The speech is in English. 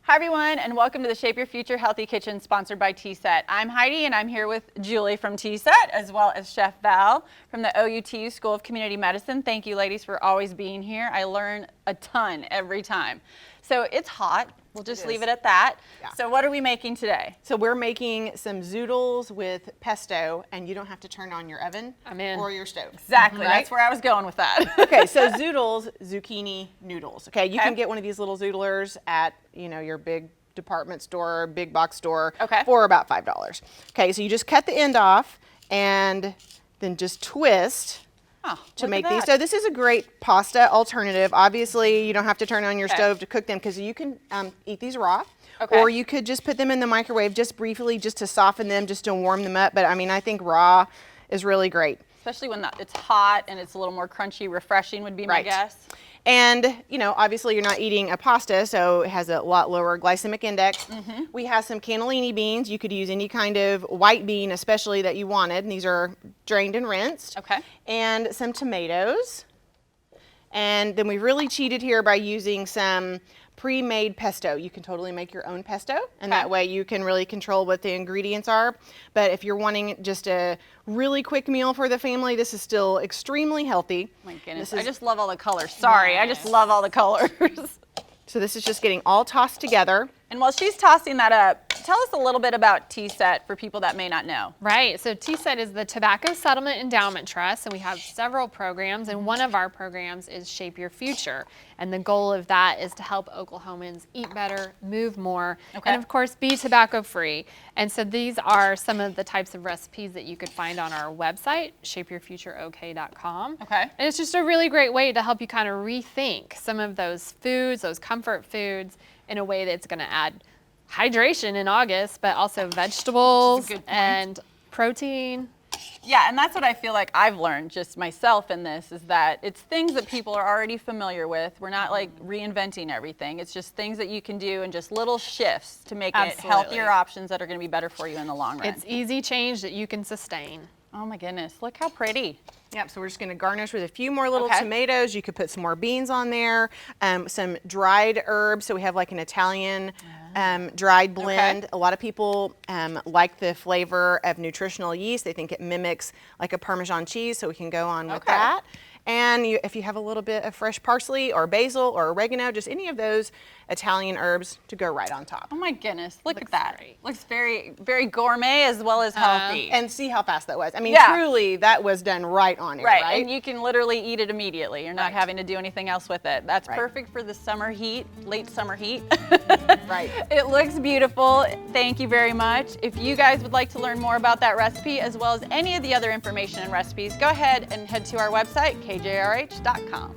Hi everyone, and welcome to the Shape Your Future Healthy Kitchen sponsored by TSET. I'm Heidi and I'm here with Julie from TSET as well as Chef Val from the OUTU School of Community Medicine. Thank you ladies for always being here. I learn a ton every time. So it's hot. We'll just leave it at that. Yeah. So what are we making today? So we're making some Zoodles with pesto, and you don't have to turn on your oven or your stove. Exactly, right? That's where I was going with that. Okay, so Zoodles, zucchini noodles. Okay, you can get one of these little Zoodlers at, your big department store, big box store for about $5. Okay, so you just cut the end off and then just twist. To make these. So this is a great pasta alternative. Obviously, you don't have to turn on your stove to cook them because you can eat these raw. Or you could just put them in the microwave just briefly just to soften them, just to warm them up. But I mean, I think raw is really great. Especially when it's hot and it's a little more crunchy, refreshing would be my guess. And, obviously you're not eating a pasta, so it has a lot lower glycemic index. We have some cannellini beans. You could use any kind of white bean, especially that you wanted. And these are drained and rinsed. And some tomatoes. And then we really cheated here by using some pre-made pesto. You can totally make your own pesto, and that way you can really control what the ingredients are. But if you're wanting just a really quick meal for the family, this is still extremely healthy. My goodness, I just love all the colors. Sorry, I just love all the colors. So this is just getting all tossed together. And while she's tossing that up, tell us a little bit about TSET for people that may not know. Right, so TSET is the Tobacco Settlement Endowment Trust, and we have several programs, and one of our programs is Shape Your Future. And the goal of that is to help Oklahomans eat better, move more, and of course be tobacco free. And so these are some of the types of recipes that you could find on our website, shapeyourfutureok.com. And it's just a really great way to help you kind of rethink some of those foods, those comfort foods, in a way that's going to add hydration in August, but also vegetables and protein. Yeah, and that's what I feel like I've learned just myself in this, is that it's things that people are already familiar with. We're not like reinventing everything. It's just things that you can do and just little shifts to make it healthier options that are going to be better for you in the long run. It's easy change that you can sustain. Oh my goodness, look how pretty. Yep, so we're just going to garnish with a few more little tomatoes. You could put some more beans on there, some dried herbs. So we have like an Italian dried blend. A lot of people like the flavor of nutritional yeast. They think it mimics like a Parmesan cheese, so we can go on with that. And if you have a little bit of fresh parsley or basil or oregano, just any of those Italian herbs to go right on top. Oh my goodness, look at that. Looks very, very gourmet as well as healthy. And see how fast that was. I mean, truly, that was done right on it, right? And you can literally eat it immediately. You're not having to do anything else with it. That's perfect for the summer heat, late summer heat. It looks beautiful. Thank you very much. If you guys would like to learn more about that recipe, as well as any of the other information and recipes, go ahead and head to our website, kjrh.com.